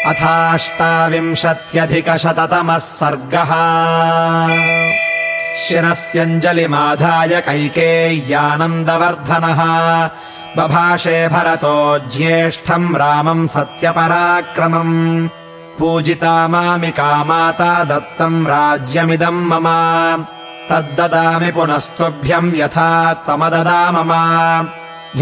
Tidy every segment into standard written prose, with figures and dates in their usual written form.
अथाष्टाविंशत्यधिकशततमः सर्गः। शिरस्यञ्जलिमाधाय कैकेय्यानन्दवर्धनः बभाषे भरतो ज्येष्ठम् रामम् सत्यपराक्रमम्। पूजिता मामिका माता दत्तम् राज्यमिदम् मम, तद्ददामि पुनस्तुभ्यम् यथा त्वमददा मम।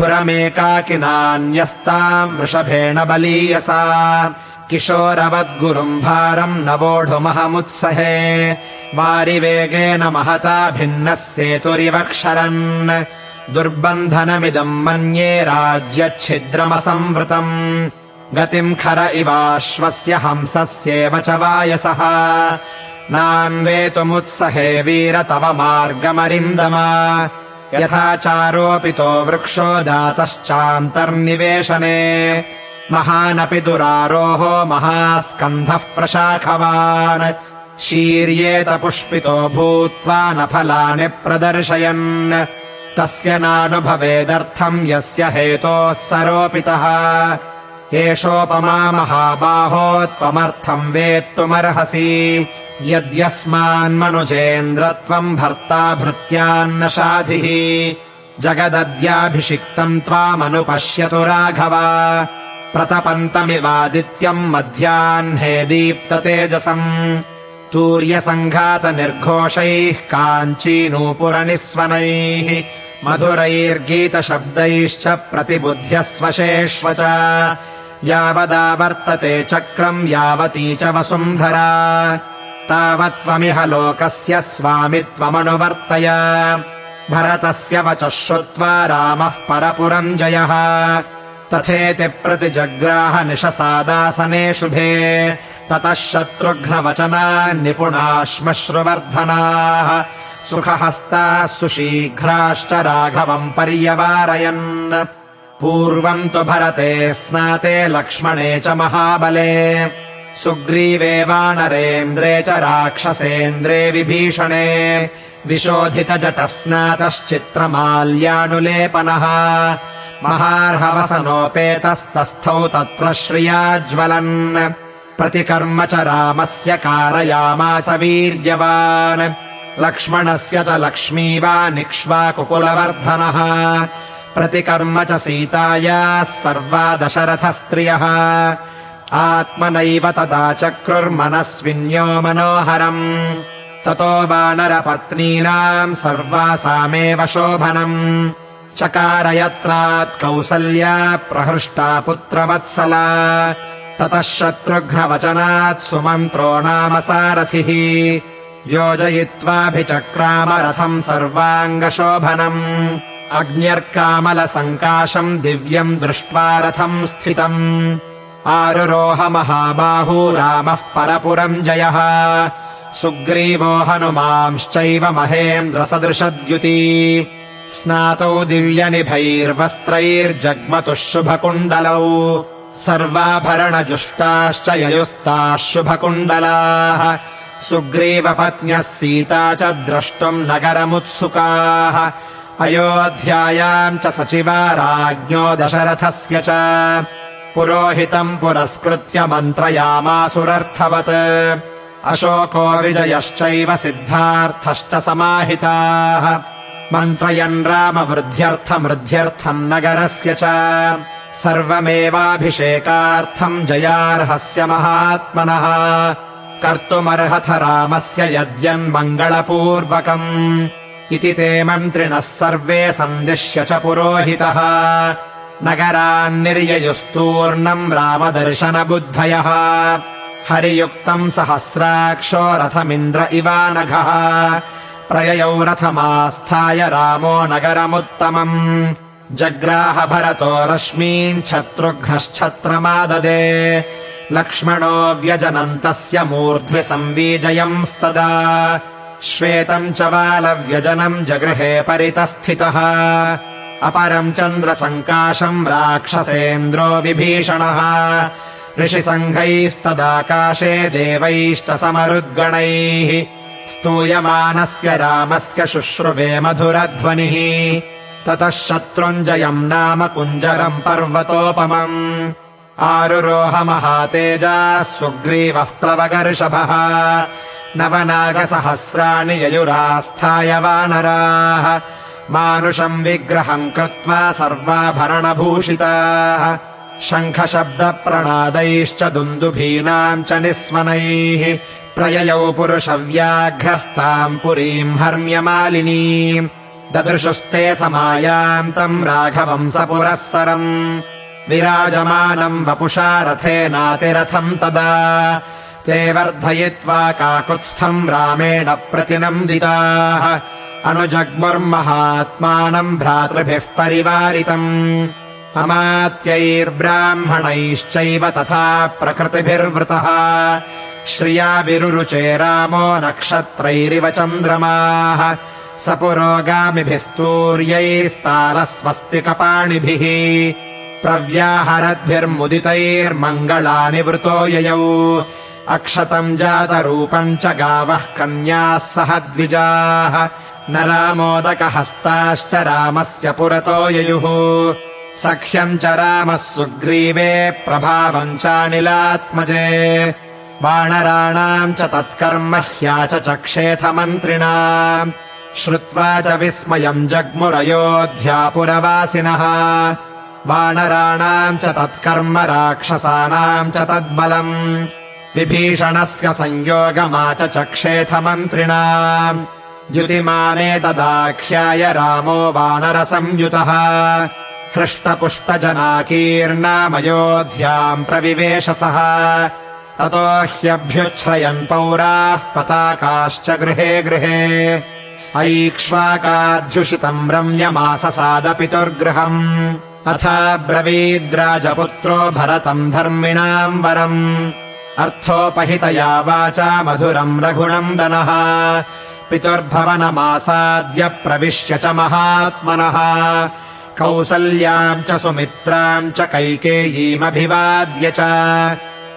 धुरमेकाकिनान्यस्ताम् वृषभेण बलीयसा, किशोरवद्गुरुम् भारम् न वोढुमहमुत्सहे। वारिवेगेन महता भिन्नः सेतुरिवक्षरन्, दुर्बन्धनमिदम् मन्ये राज्यच्छिद्रमसंवृतम्। गतिम् खर इवाश्वस्य हंसस्येव च वायसः, नान्वेतुमुत्सहे वीर तव मार्गमरिन्दम। यथा चारोपितो वृक्षो दातश्चान्तर्निवेशने, महानपि दुरारोहो महास्कन्धः प्रशाखवान्। शीर्येत पुष्पितो भूत्वा न फलानि प्रदर्शयन्, तस्य नानुभवेदर्थम् यस्य हेतोः सरोपितः। एषोपमा महाबाहो त्वमर्थम् वेत्तुमर्हसि, यद्यस्मान्मनुजेन्द्रत्वम् भर्ता भृत्यान्न शाधिः। जगदद्याभिषिक्तम् त्वामनुपश्यतु राघव, प्रतपन्तमिवादित्यम् मध्याह्ने दीप्ततेजसम्। तूर्यसङ्घातनिर्घोषैः काञ्चीनूपुरनिस्वनैः, मधुरैर्गीतशब्दैश्च प्रतिबुध्यस्वशेष्व च। यावदावर्तते चक्रम् यावती च वसुन्धरा, तावत्त्वमिह लोकस्य स्वामित्वमनुवर्तय। भरतस्य वचः श्रुत्वा रामः परपुरम् जयः, तथेति प्रतिजग्राह निशसादासने शुभे। ततः शत्रुघ्नवचनान् निपुणाश्मश्रुवर्धनाः, सुखहस्ताः सुशीघ्राश्च राघवम् पर्यवारयन्। पूर्वम् तु भरते स्नाते लक्ष्मणे च महाबले, सुग्रीवे वानरेन्द्रे च राक्षसेन्द्रे विभीषणे। विशोधितजटस्नातश्चित्रमाल्यानुलेपनः, महार्हवसनोपेतस्तस्थौ तत्र श्रियाज्वलन्। प्रतिकर्म च रामस्य कारयामास वीर्यवान्, लक्ष्मणस्य च लक्ष्मीवानिक्ष्वाकुकुलवर्धनः। प्रतिकर्म च सीतायाः सर्वा दशरथस्त्रियः, आत्मनैव तदा चक्रुर्मनस्विन्यो मनोहरम्। ततो वानरपत्नीनाम् सर्वासामेव शोभनम्, चकार यत्रात् कौसल्या प्रहृष्टा पुत्रवत्सला। ततः शत्रुघ्नवचनात् सुमन्त्रो नाम सारथिः, योजयित्वाभिचक्राम रथम् सर्वाङ्गशोभनम्। अग्न्यर्कामलसङ्काशम् दिव्यम् दृष्ट्वा रथम् स्थितम्, आरुरोह महाबाहू रामः परपुरम् जयः। सुग्रीवो हनुमांश्चैव महेन्द्रसदृशद्युती, स्नातौ दिव्यनिभैर्वस्त्रैर्जग्मतुः शुभकुण्डलौ। सर्वाभरणजुष्टाश्च ययुस्ताः शुभकुण्डलाः, सुग्रीवपत्न्यः सीता च द्रष्टुम् नगरमुत्सुकाः। अयोध्यायाम् च सचिवा राज्ञो दशरथस्य च, पुरोहितम् पुरस्कृत्य मन्त्रयामासुरर्थवत्। अशोको विजयश्चैव सिद्धार्थश्च समाहिताः, मन्त्रयन् रामवृद्ध्यर्थमृद्ध्यर्थम् नगरस्य च। सर्वमेवाभिषेकार्थम् जयार्हस्य महात्मनः, कर्तुमर्हथ रामस्य यद्यन्मङ्गलपूर्वकम्। इति ते मन्त्रिणः सर्वे सन्दिश्य च पुरोहितः, नगरान्निर्ययुस्तूर्णम् रामदर्शनबुद्धयः। हरियुक्तम् सहस्राक्षो रथमिन्द्र इवानघः, प्रययौ रथमास्थाय रामो नगरमुत्तमम्। जग्राह भरतो रश्मीन् शत्रुघ्नश्छत्रमाददे, लक्ष्मणो व्यजनन्तस्य मूर्ध्नि संवीजयंस्तदा। श्वेतम् च वालव्यजनम् जगृहे परितस्थितः, अपरम् चन्द्रसङ्काशम् राक्षसेन्द्रो विभीषणः। ऋषिसङ्घैस्तदाकाशे देवैश्च समरुद्गणैः, स्तूयमानस्य रामस्य शुश्रुवे मधुरध्वनिः। ततः शत्रुञ्जयम् नाम कुञ्जरम् पर्वतोपमम्, आरुरोह महातेजाः सुग्रीवः प्लवगर्षभः नवनागसहस्राणि ययुरास्थाय वानराः मानुषम् विग्रहम् कृत्वा सर्वाभरणभूषिताः शङ्खशब्दप्रणादैश्च दुन्दुभीनाम् च निस्वनैः प्रययौ पुरुषव्याघ्रस्ताम् पुरीम् हर्म्यमालिनीम् ददृशुस्ते समायान्तम् राघवम् सपुरःसरम् विराजमानम् वपुषा रथेनातिरथम् तदा ते वर्धयित्वा काकुत्स्थम् रामेण प्रतिनन्दिताः अनुजग्मुर्महात्मानम् भ्रातृभिः परिवारितम् अमात्यैर्ब्राह्मणैश्चैव तथा प्रकृतिभिर्वृतः श्रिया विरुरुचे रामो नक्षत्रैरिव चन्द्रमाः स पुरोगामिभिस्तूर्यैस्तालस्वस्तिकपाणिभिः प्रव्याहरद्भिर्मुदितैर्मङ्गलानि वृतो ययौ अक्षतम् जातरूपम् च गावः कन्याः सह द्विजाः नरामोदकहस्ताश्च रामस्य पुरतो ययुः सख्यम् च रामः सुग्रीवे प्रभावम् चानिलात्मजे वानराणाम् च तत्कर्म ह्याचचक्षेथ मन्त्रिणाम् श्रुत्वा च विस्मयम् जग्मुरयोध्यापुरवासिनः वानराणाम् च तत्कर्म राक्षसानाम् च तद्बलम् विभीषणस्य संयोगमाचचक्षेथ मन्त्रिणाम् द्युतिमानेतदाख्याय रामो वानरसंयुतः हृष्टपुष्टजनाकीर्णामयोध्याम् प्रविवेशसः ततो ह्यभ्युच्छ्रयन् पौराः पताकाश्च गृहे गृहे ऐक्ष्वाकाध्युषितम् रम्यमाससादपितुर्गृहम् अथाब्रवीद्राजपुत्रो भरतम् धर्मिणाम् वरम् अर्थोपहितया वाचा मधुरम् रघुनन्दनः पितुर्भवनमासाद्य प्रविश्य च महात्मनः कौसल्याम् च सुमित्राम् च कैकेयीमभिवाद्य च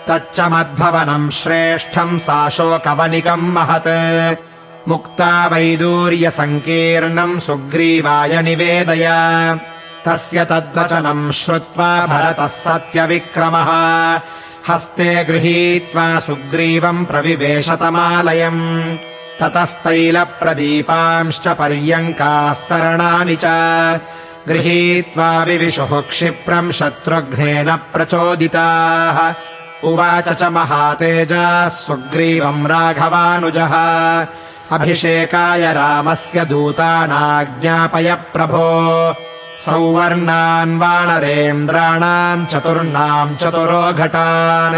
तच्च मद्भवनम् श्रेष्ठम् साशोकवनिकम् महत् मुक्ता वैदूर्यसङ्कीर्णम् सुग्रीवाय निवेदय तस्य तद्वचनम् श्रुत्वा भरतः सत्यविक्रमः हस्ते गृहीत्वा सुग्रीवम् प्रविवेशतमालयम् ततस्तैलप्रदीपांश्च पर्यङ्कास्तरणानि च गृहीत्वा विविशुः क्षिप्रम् शत्रुघ्नेन प्रचोदिताः उवाच च महातेजाः सुग्रीवम् राघवानुजः अभिषेकाय रामस्य दूतानाज्ञापय प्रभो सौवर्णान् वानरेन्द्राणाम् चतुर्णाम् चतुरो घटान्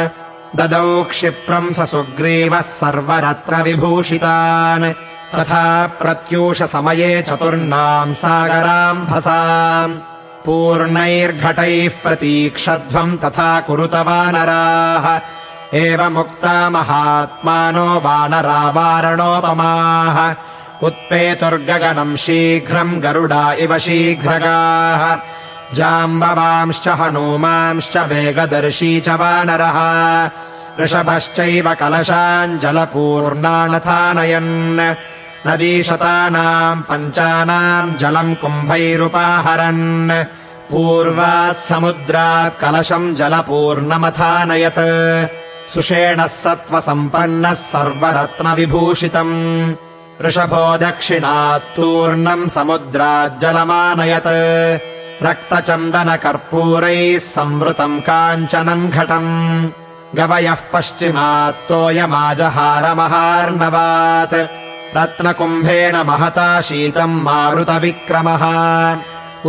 ददौ क्षिप्रम् स सुग्रीवः सर्वरत्नविभूषितान् तथा प्रत्यूष समये चतुर्णाम् सागराम्भसाम् पूर्णैर्घटैः प्रतीक्षध्वम् तथा कुरुत वानराः एवमुक्ता महात्मानो वानरा वारणोपमाः उत्पेतुर्गगनम् शीघ्रम् गरुडा इव शीघ्रगाः जाम्बवांश्च हनूमांश्च वेगदर्शी च वानरः ऋषभश्चैव कलशाञ्जलपूर्णानथानयन् नदीशतानाम् पञ्चानाम् जलम् कुम्भैरुपाहरन् पूर्वात् समुद्रात् कलशम् जलपूर्णमथानयत् सुषेणः सत्त्वसम्पन्नः सर्वरत्नविभूषितम् ऋषभो दक्षिणात्तूर्णम् समुद्राज्जलमानयत् रक्तचन्दनकर्पूरैः संवृतम् काञ्चनम् घटम् गवयः पश्चिमात्तोयमाजहारमहार्णवात् रत्नकुम्भेन महता शीतम् मारुतविक्रमः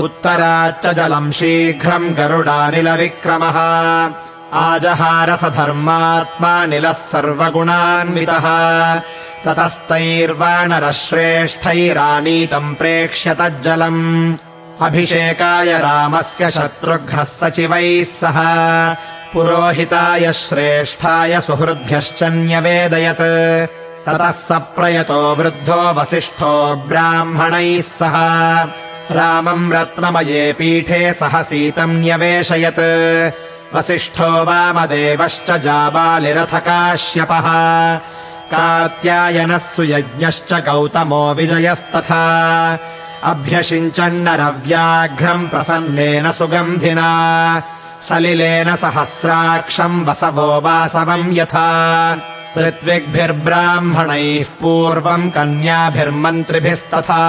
उत्तराच्च जलम् शीघ्रम् गरुडानिलविक्रमः आजहारसधर्मात्मा निलः सर्वगुणान्वितः ततस्तैर्वानरः श्रेष्ठैरानीतम् प्रेक्ष्य तज्जलम् अभिषेकाय रामस्य शत्रुघ्नः सचिवैः सह पुरोहिताय श्रेष्ठाय सुहृद्भ्यश्च न्यवेदयत् ततः स प्रयतो वृद्धो वसिष्ठो ब्राह्मणैः सह रामम् रत्नमये पीठे सहसीतम् न्यवेशयत् वसिष्ठो वामदेवश्च जाबालिरथ काश्यपः कात्यायनः सुयज्ञश्च गौतमो विजयस्तथा अभ्यषिञ्चन्नरव्याघ्रम् प्रसन्नेन सुगन्धिना सलिलेन सहस्राक्षम् वसवो वासवम् यथा ऋत्विग्भिर्ब्राह्मणैः पूर्वम् कन्याभिर्मन्त्रिभिस्तथा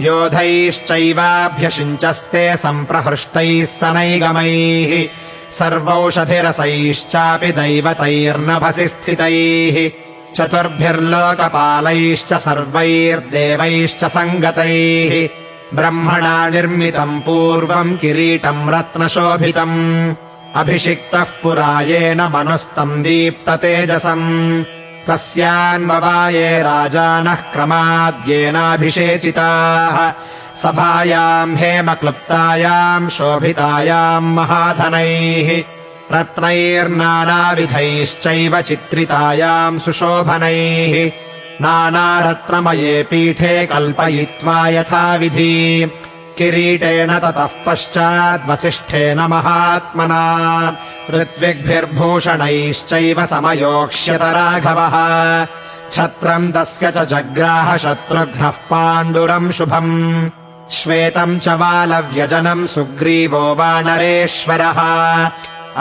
योधैश्चैवाभ्यषिञ्चस्ते सम्प्रहृष्टैः सनैगमैः सर्वौषधिरसैश्चापि दैवतैर्नभसि स्थितैः चतुर्भिर्लोकपालैश्च सर्वैर्देवैश्च सङ्गतैः ब्रह्मणा निर्मितम् पूर्वम् किरीटम् रत्नशोभितम् अभिषिक्तः पुरा येन मनुस्तम् दीप्ततेजसम् तस्यान्ववाये राजानः क्रमाद्येनाभिषेचिताः सभायाम् हेमक्लुप्तायाम् शोभितायाम् महाधनैः रत्नैर्नानाविधैश्चैव चित्रितायाम् सुशोभनैः नानारत्नमये पीठे कल्पयित्वा यथाविधि किरीटेन ततः पश्चाद्वसिष्ठेन महात्मना ऋत्विग्भिर्भूषणैश्चैव समयोक्ष्यत राघवः छत्रम् तस्य च जग्राह शत्रुघ्नः पाण्डुरम् शुभम् श्वेतम् च वालव्यजनम् सुग्रीवो वानरेश्वरः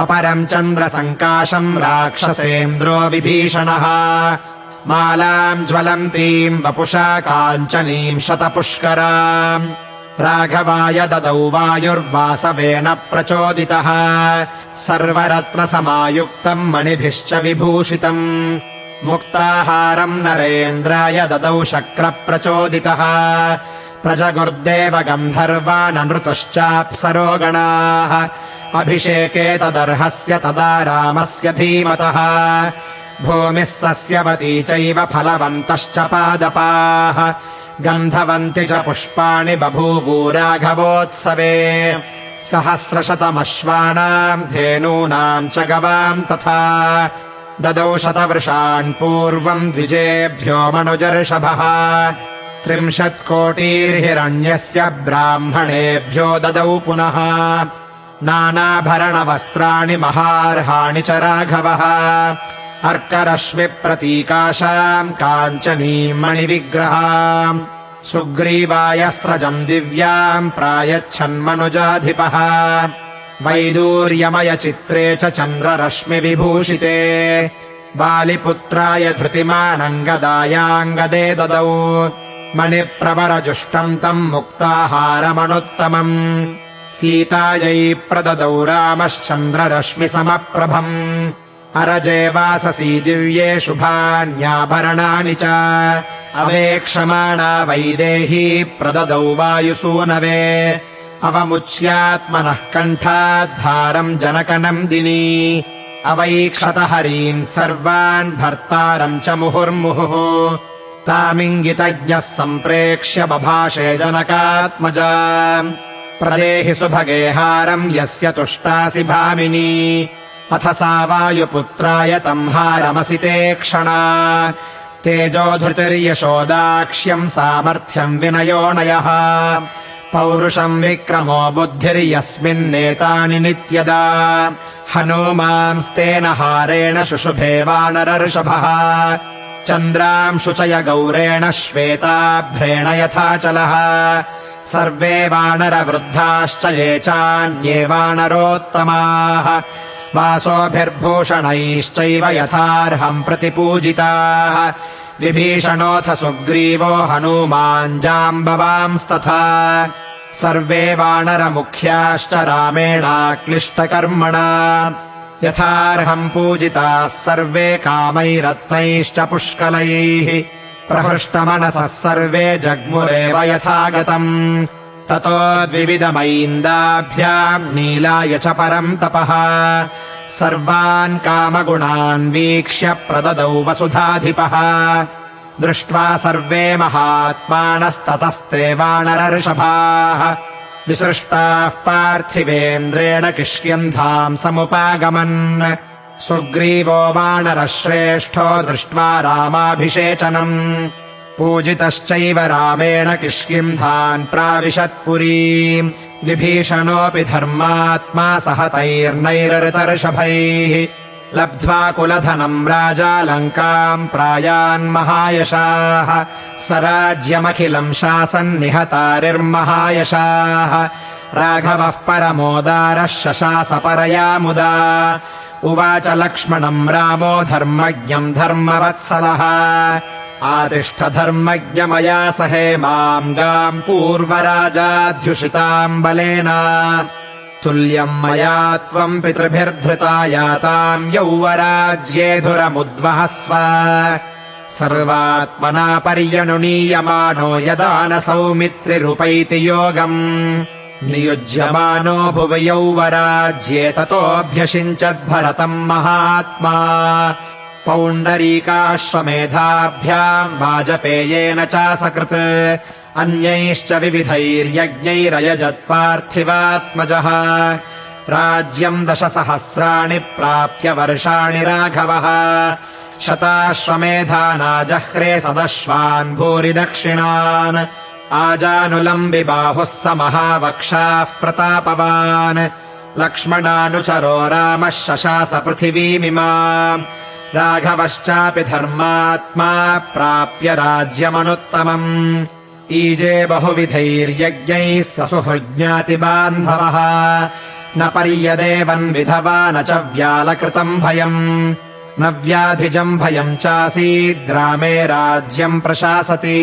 अपरम् चन्द्रसङ्काशम् राक्षसेन्द्रो विभीषणः मालाम् ज्वलन्तीम् वपुषा काञ्चनीम् शतपुष्कराम् राघवाय ददौ वायुर्वासवेन प्रचोदितः सर्वरत्नसमायुक्तम् मणिभिश्च विभूषितम् मुक्ताहारम् नरेन्द्राय ददौ शक्रप्रचोदितः प्रजगुर्देव गन्धर्वाननृतश्चाप्सरो गणाः अभिषेके तदर्हस्य तदा रामस्य धीमतः भूमिः सस्यवती चैव फलवन्तश्च पादपाः गन्धवन्ति च पुष्पाणि बभूवुराघवोत्सवे सहस्रशतमश्वानाम् धेनूनाम् च गवाम् तथा ददौ शतवृषान् पूर्वम् द्विजेभ्यो मनुजर्षभः 30 कोटिर्हिरण्यस्य ब्राह्मणेभ्यो ददौ पुनः नानाभरणवस्त्राणि महार्हाणि च राघवः अर्करश्मिप्रतीकाशाम् काञ्चनीम् मणिविग्रहाम् सुग्रीवाय स्रजम् दिव्याम् प्रायच्छन्मनुजाधिपः वैदूर्यमयचित्रे च चन्द्ररश्मिविभूषिते बालिपुत्राय धृतिमानङ्गदायाङ्गदे ददौ मणिप्रवरजुष्टम् तम् मुक्ताहारमनुत्तमम् सीतायै प्रददौ रामश्चन्द्ररश्मिसमप्रभम् अरजे वाससी दिव्ये शुभान्याभरणानि च अवेक्षमाणा वैदेही प्रददौ वायुसूनवे अवमुच्यात्मनः कण्ठाद्धारम् जनकनन्दिनी अवैक्षत हरीन् सर्वान् भर्तारम् च मुहुर्मुहुः तामिङ्गितज्ञः सम्प्रेक्ष्य बभाषे जनकात्मजा प्रदेहि सुभगे हारम् यस्य तुष्टासि भामिनी अथ सा वायुपुत्राय तम् हारमसिते क्षणा तेजोधृतिर्यशोदाक्ष्यम् सामर्थ्यम् विनयोनयः पौरुषम् विक्रमो बुद्धिर्यस्मिन्नेतानि नित्यदा हनूमांस्तेन हारेण शुशुभे वानरर्षभः चन्द्रांशुचय गौरेण श्वेताभ्रेण यथाचलः सर्वे वानरवृद्धाश्च ये चान्ये वानरोत्तमाः वासोभिर्भूषणैश्चैव यथार्हम् प्रतिपूजिताः विभीषणोऽथ सुग्रीवो हनूमान् जाम्बवांस्तथा सर्वे वानरमुख्याश्च रामेणाक्लिष्टकर्मणा यथार्हम् पूजिताः सर्वे कामैरत्नैश्च पुष्कलैः प्रहृष्टमनसः सर्वे जग्मुरेव यथागतम् ततो द्विविधमैन्दाभ्याम् नीलाय च परम् तपः सर्वान् कामगुणान् वीक्ष्य प्रददौ वसुधाधिपः दृष्ट्वा सर्वे महात्मानस्ततस्ते वानरर्षभाः विसृष्टाः पार्थिवेन्द्रेण किष्किन्धाम् समुपागमन् सुग्रीवो वानरश्रेष्ठो दृष्ट्वा रामाभिषेचनम् पूजितश्चैव रामेण किष्किन्धान् प्राविशत्पुरीम् विभीषणोऽपि धर्मात्मा सहतैर्नैरऋतर्षभैः लब्ध्वा कुलधनम् राजा लङ्काम् प्रायान्महायशाः स राज्यमखिलम् शासन्निहतारिर्महायशाः राघवः परमोदारः शशास परया मुदा उवाच लक्ष्मणम् रामो धर्मज्ञम् धर्मवत्सलः आतिष्ठ धर्मज्ञ मया सहे माम् गाम् पूर्वराजाध्युषिताम् बलेन तुल्यम् मया त्वम् पितृभिर्धृता याताम् यौवराज्येधुरमुद्वहस्व सर्वात्मना पर्यनुनीयमानो यदा न सौमित्रिरुपैति योगम् नियुज्यमानो भुवि यौवराज्ये ततोऽभ्यषिञ्चद्भरतम् महात्मा पौण्डरीकाश्वमेधाभ्याम् वाजपेयेन चासकृत् अन्यैश्च विविधैर्यज्ञैरयजत्पार्थिवात्मजः राज्यम् 10,000 प्राप्य वर्षाणि राघवः शताश्वमेधानाजह्रे सदश्वान् भूरि दक्षिणान् आजानुलम्बि बाहुः स महावक्षाः प्रतापवान् लक्ष्मणानुचरो रामः शशास पृथिवीमिमाम् राघवश्चापि धर्मात्मा प्राप्य राज्यमनुत्तमम् ईजे बहुविधैर्यज्ञैः ससुहृज्ञातिबान्धवः न पर्यदेवन् विधवा न च व्यालकृतम् भयम् न व्याधिजम् भयम् चासीद्रामे राज्यम् प्रशासति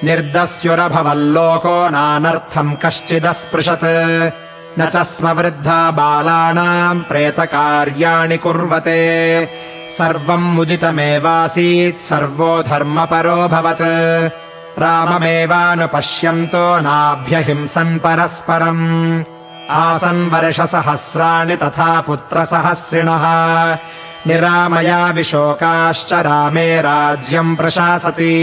निर्दस्युरभवल्लोको नानर्थम् कश्चिदस्पृशत् न च स्म वृद्धा बालानाम् प्रेतकार्याणि कुर्वते सर्वम् मुदितमेवासीत् सर्वो धर्मपरोऽभवत् राममेवानुपश्यन्तो नाभ्यहिंसन् परस्परम् आसन् वर्षसहस्राणि तथा पुत्रसहस्रिणः निरामया विशोकाश्च रामे राज्यम् प्रशासति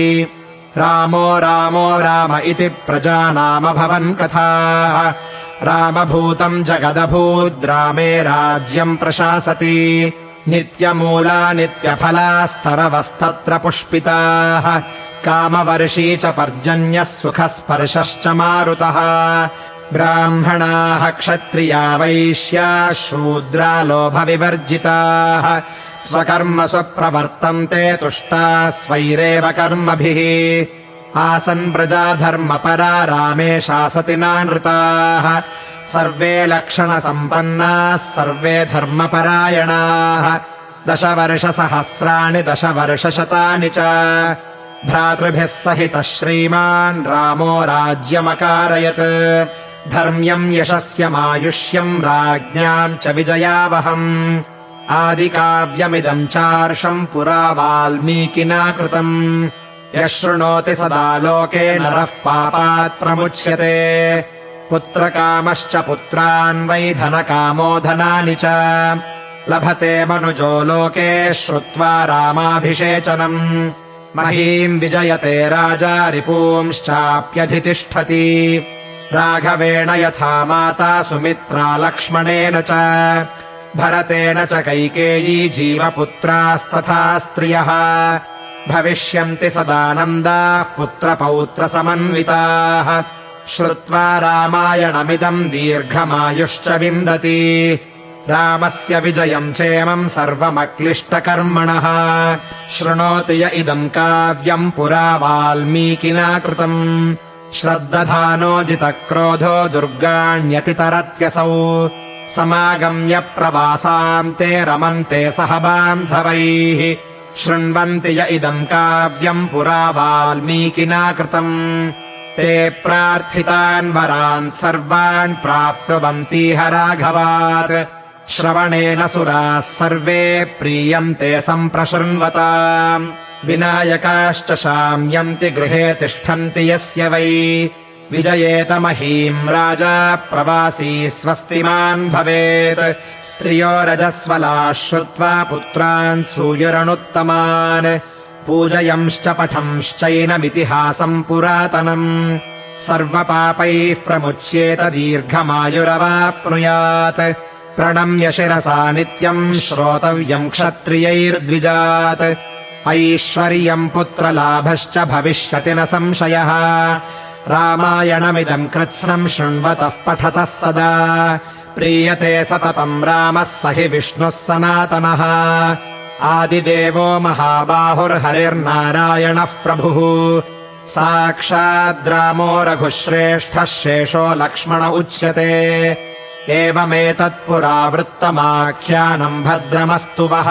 रामो रामो राम इति प्रजानामभवन् कथाः रामभूतम् जगदभूद्रामे राज्यम् प्रशासति नित्यमूला नित्यफलास्तरवस्तत्र पुष्पिताः कामवर्षी च पर्जन्यः सुखस्पर्शश्च मारुतः ब्राह्मणाः क्षत्रिया वैश्याः शूद्रा लोभविवर्जिताः स्वकर्मसु प्रवर्तन्ते तुष्टाः स्वैरेव कर्मभिः आसन् प्रजाधर्मपरा रामे शासति नानृताः सर्वे लक्षणसम्पन्नाः सर्वे धर्मपरायणाः 10 वर्षसहस्राणि 10 वर्षशतानि च भ्रातृभिः सहितः श्रीमान् रामो राज्यमकारयत् धर्म्यम् यशस्यमायुष्यम् राज्ञाम् च विजयावहम् आदिकाव्यमिदम् चार्षम् पुरा वाल्मीकिना कृतम् यः शृणोति सदा लोके नरः पापात् प्रमुच्यते पुत्रकामश्च पुत्रान् वै धनकामो धनानि च लभते मनुजो लोके श्रुत्वा रामाभिषेचनम् महीम् विजयते राजा रिपूंश्चाप्यधितिष्ठति राघवेण यथा माता सुमित्रा लक्ष्मणेन च भरतेन च कैकेयी जीवपुत्रास्तथा स्त्रियः भविष्यन्ति सदानन्दाः पुत्रपौत्रसमन्विताः श्रुत्वा रामायणमिदम् दीर्घमायुश्च विन्दति रामस्य विजयम् चेमम् सर्वमक्लिष्टकर्मणः शृणोति य इदम् काव्यम् पुरा वाल्मीकिना कृतम् श्रद्दधानो जितक्रोधो दुर्गाण्यतितरत्यसौ समागम्य प्रवासाम् ते रमन्ते सह बान्धवैः शृण्वन्ति य इदम् काव्यम् पुरा वाल्मीकिना कृतम् ते प्रार्थितान् वरान् सर्वान् प्राप्नुवन्तीह राघवात् श्रवणेन सुराः सर्वे प्रीयन्ते सम्प्रशृण्वताम् विनायकाश्च शाम्यन्ति गृहे तिष्ठन्ति यस्य वै विजयेत महीम् राजा प्रवासी स्वस्तिमान् भवेत् स्त्रियो रजस्वलाः श्रुत्वा पुत्रान् सूयुरनुत्तमान् पूजयंश्च पठंश्चैनमितिहासम् पुरातनम् सर्वपापैः प्रमुच्येत दीर्घमायुरवाप्नुयात् प्रणम्य शिरसा नित्यम् श्रोतव्यम् क्षत्रियैर्द्विजात् ऐश्वर्यम् पुत्रलाभश्च भविष्यति न संशयः रामायणमिदम् कृत्स्नम् शृण्वतः पठतः सदा प्रीयते सततम् रामः स हि विष्णुः सनातनः आदिदेवो महाबाहुर्हरिर्नारायणः प्रभुः साक्षाद्रामो रघुश्रेष्ठः शेषो लक्ष्मण उच्यते एवमेतत्पुरावृत्तमाख्यानम् भद्रमस्तु वः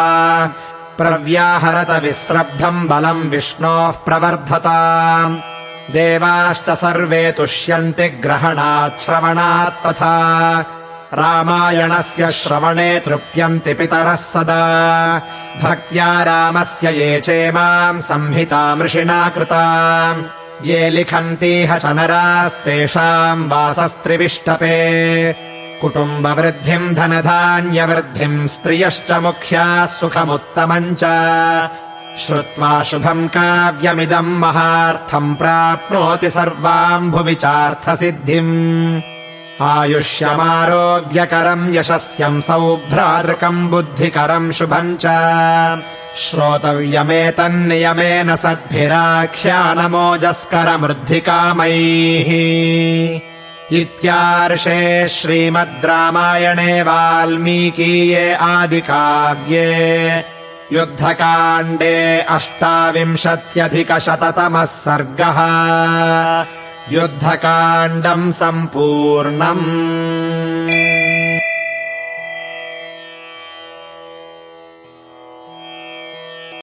प्रव्याहरत विस्रब्धम् बलम् विष्णोः प्रवर्धता देवाश्च सर्वे तुष्यन्ति ग्रहणात् श्रवणात् तथा रामायणस्य श्रवणे तृप्यन्ति पितरः सदा भक्त्या रामस्य ये चेमाम् संहितामृषिणा कृता ये लिखन्तीह च नरास्तेषाम् वासस्त्रिविष्टपे कुटुम्बवृद्धिम् धनधान्यवृद्धिम् स्त्रियश्च मुख्याः सुखमुत्तमम् च श्रुत्वा शुभम् काव्यमिदम् महार्थम् प्राप्नोति सर्वाम् भुवि चार्थसिद्धिम् आयुष्यमारोग्यकरम् यशस्यम् सौभ्रातृकम् बुद्धिकरम् शुभम् च श्रोतव्यमेतन्नियमेन सद्भिराख्यानमोजस्करमृद्धिकामैः इत्यार्षे श्रीमद् रामायणे वाल्मीकीये आदिकाव्ये युद्धकाण्डे 28+100तमः सर्गः युद्धकाण्डम् सम्पूर्णम्।